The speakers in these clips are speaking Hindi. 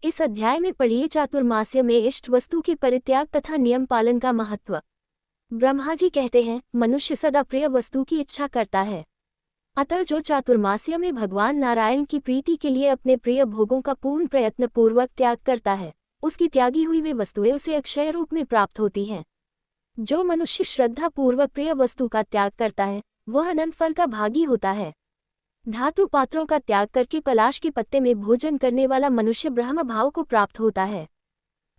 इस अध्याय में पढ़िए चातुर्मास्य में इष्ट वस्तु के परित्याग तथा नियम पालन का महत्व। ब्रह्मा जी कहते हैं, मनुष्य सदा प्रिय वस्तु की इच्छा करता है। अतः जो चातुर्मास्य में भगवान नारायण की प्रीति के लिए अपने प्रिय भोगों का पूर्ण प्रयत्न पूर्वक त्याग करता है, उसकी त्यागी हुई वे वस्तुएं उसे अक्षय रूप में प्राप्त होती हैं। जो मनुष्य श्रद्धा पूर्वक प्रिय वस्तु का त्याग करता है, वह अनंत फल का भागी होता है। धातु पात्रों का त्याग करके पलाश के पत्ते में भोजन करने वाला मनुष्य ब्रह्म भाव को प्राप्त होता है।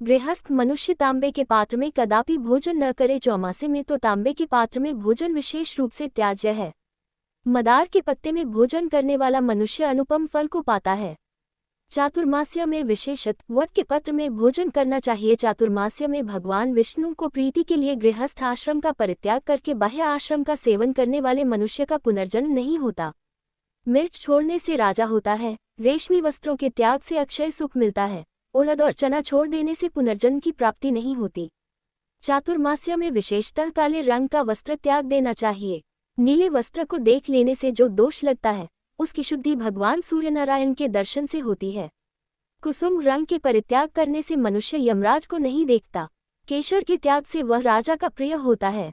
गृहस्थ मनुष्य तांबे के पात्र में कदापि भोजन न करे, चौमासे में तो तांबे के पात्र में भोजन विशेष रूप से त्याज्य है। मदार के पत्ते में भोजन करने वाला मनुष्य अनुपम फल को पाता है। चातुर्मास्य में विशेषतः वट के पत्र में भोजन करना चाहिए। चातुर्मास्य में भगवान विष्णु को प्रीति के लिए गृहस्थ आश्रम का परित्याग करके बाह्य आश्रम का सेवन करने वाले मनुष्य का पुनर्जन्म नहीं होता। मिर्च छोड़ने से राजा होता है, रेशमी वस्त्रों के त्याग से अक्षय सुख मिलता है, उड़द और चना छोड़ देने से पुनर्जन्म की प्राप्ति नहीं होती। चातुर्मास्य में विशेषतः काले रंग का वस्त्र त्याग देना चाहिए। नीले वस्त्र को देख लेने से जो दोष लगता है, उसकी शुद्धि भगवान सूर्यनारायण के दर्शन से होती है। कुसुम रंग के परित्याग करने से मनुष्य यमराज को नहीं देखता। केशर के त्याग से वह राजा का प्रिय होता है।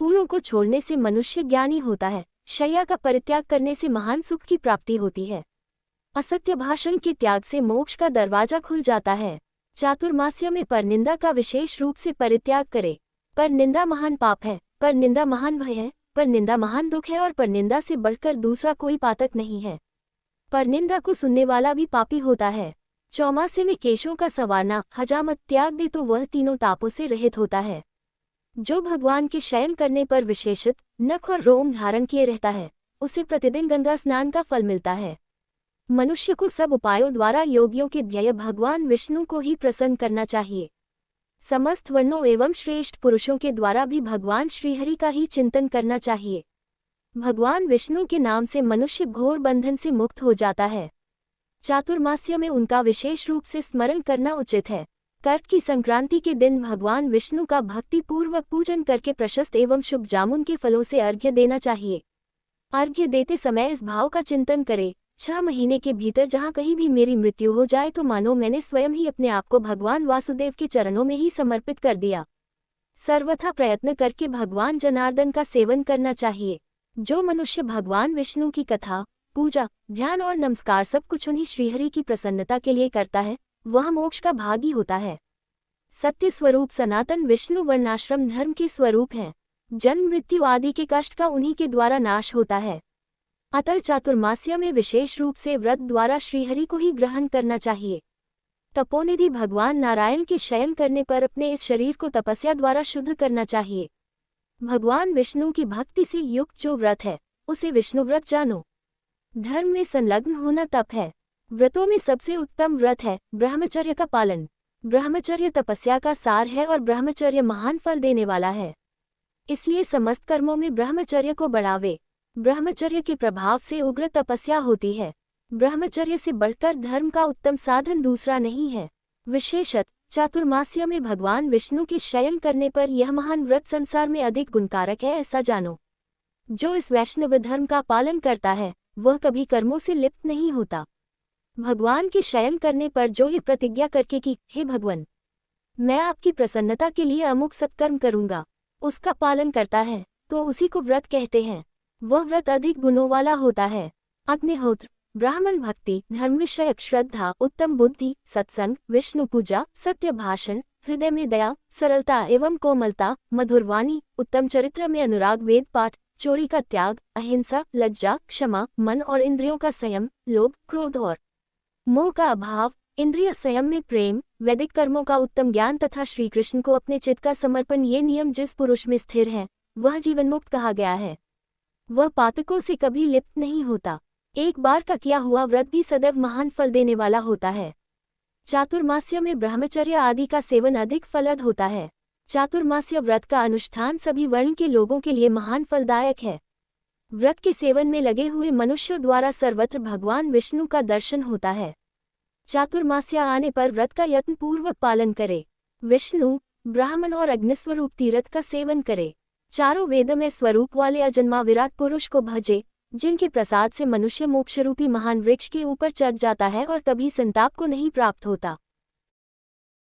फूलों को छोड़ने से मनुष्य ज्ञानी होता है। शैया का परित्याग करने से महान सुख की प्राप्ति होती है। असत्य भाषण के त्याग से मोक्ष का दरवाजा खुल जाता है। चातुर्मास्य में परनिंदा का विशेष रूप से परित्याग करे। परनिंदा महान पाप है, परनिंदा महान भय है, परनिंदा महान दुख है और परनिंदा से बढ़कर दूसरा कोई पातक नहीं है। परनिंदा को सुनने वाला भी पापी होता है। चौमासे में केशों का संवारना, हजामत त्याग दे तो वह तीनों तापों से रहित होता है। जो भगवान के शयन करने पर विशेषित नख और रोम धारण किए रहता है, उसे प्रतिदिन गंगा स्नान का फल मिलता है। मनुष्य को सब उपायों द्वारा योगियों के ध्येय भगवान विष्णु को ही प्रसन्न करना चाहिए। समस्त वर्णों एवं श्रेष्ठ पुरुषों के द्वारा भी भगवान श्रीहरि का ही चिंतन करना चाहिए। भगवान विष्णु के नाम से मनुष्य घोर बंधन से मुक्त हो जाता है। चातुर्मास्य में उनका विशेष रूप से स्मरण करना उचित है। कर्क की संक्रांति के दिन भगवान विष्णु का भक्ति पूर्वक पूजन करके प्रशस्त एवं शुभ जामुन के फलों से अर्घ्य देना चाहिए। अर्घ्य देते समय इस भाव का चिंतन करें, 6 महीने के भीतर जहाँ कहीं भी मेरी मृत्यु हो जाए तो मानो मैंने स्वयं ही अपने आप को भगवान वासुदेव के चरणों में ही समर्पित कर दिया। सर्वथा प्रयत्न करके भगवान जनार्दन का सेवन करना चाहिए। जो मनुष्य भगवान विष्णु की कथा, पूजा, ध्यान और नमस्कार सब कुछ उन्हीं श्रीहरि की प्रसन्नता के लिए करता है, वह मोक्ष का भागी होता है। सत्य स्वरूप सनातन विष्णु वर्णाश्रम धर्म के स्वरूप हैं। जन्म मृत्यु आदि के कष्ट का उन्हीं के द्वारा नाश होता है। अतः चातुर्मास्य में विशेष रूप से व्रत द्वारा श्रीहरि को ही ग्रहण करना चाहिए। तपोनिधि भगवान नारायण के शयन करने पर अपने इस शरीर को तपस्या द्वारा शुद्ध करना चाहिए। भगवान विष्णु की भक्ति से युक्त जो व्रत है, उसे विष्णु व्रत जानो। धर्म में संलग्न होना तप है। व्रतों में सबसे उत्तम व्रत है ब्रह्मचर्य का पालन। ब्रह्मचर्य तपस्या का सार है और ब्रह्मचर्य महान फल देने वाला है। इसलिए समस्त कर्मों में ब्रह्मचर्य को बढ़ावे। ब्रह्मचर्य के प्रभाव से उग्र तपस्या होती है। ब्रह्मचर्य से बढ़कर धर्म का उत्तम साधन दूसरा नहीं है। विशेषत चातुर्मास्य में भगवान विष्णु के शयन करने पर यह महान व्रत संसार में अधिक गुणकारक है, ऐसा जानो। जो इस वैष्णव धर्म का पालन करता है, वह कभी कर्मों से लिप्त नहीं होता। भगवान के शयन करने पर जो ये प्रतिज्ञा करके कि हे भगवान, मैं आपकी प्रसन्नता के लिए अमुक सत्कर्म करूंगा, उसका पालन करता है, तो उसी को व्रत कहते हैं। वह व्रत अधिक गुणों वाला होता है। अग्निहोत्र, ब्राह्मण भक्ति, धर्म विषयक श्रद्धा, उत्तम बुद्धि, सत्संग, विष्णु पूजा, सत्य भाषण, हृदय में दया, सरलता एवं कोमलता, मधुर वाणी, उत्तम चरित्र में अनुराग, वेद पाठ, चोरी का त्याग, अहिंसा, लज्जा, क्षमा, मन और इंद्रियों का संयम, लोभ, क्रोध और मोह का अभाव, इंद्रिय संयम में प्रेम, वैदिक कर्मों का उत्तम ज्ञान तथा श्री कृष्ण को अपने चित्त का समर्पण, ये नियम जिस पुरुष में स्थिर है, वह जीवन मुक्त कहा गया है। वह पातकों से कभी लिप्त नहीं होता। एक बार का किया हुआ व्रत भी सदैव महान फल देने वाला होता है। चातुर्मास्य में ब्रह्मचर्य आदि का सेवन अधिक फलद होता है। चातुर्मास्य व्रत का अनुष्ठान सभी वर्ण के लोगों के लिए महान फलदायक है। व्रत के सेवन में लगे हुए मनुष्यों द्वारा सर्वत्र भगवान विष्णु का दर्शन होता है। चातुर्मास्य आने पर व्रत का यत्न पूर्वक पालन करे। विष्णु, ब्राह्मण और अग्निस्वरूप तीर्थ का सेवन करे। चारों वेद में स्वरूप वाले अजन्मा विराट पुरुष को भजे, जिनके प्रसाद से मनुष्य मोक्षरूपी महान वृक्ष के ऊपर चढ़ जाता है और कभी संताप को नहीं प्राप्त होता।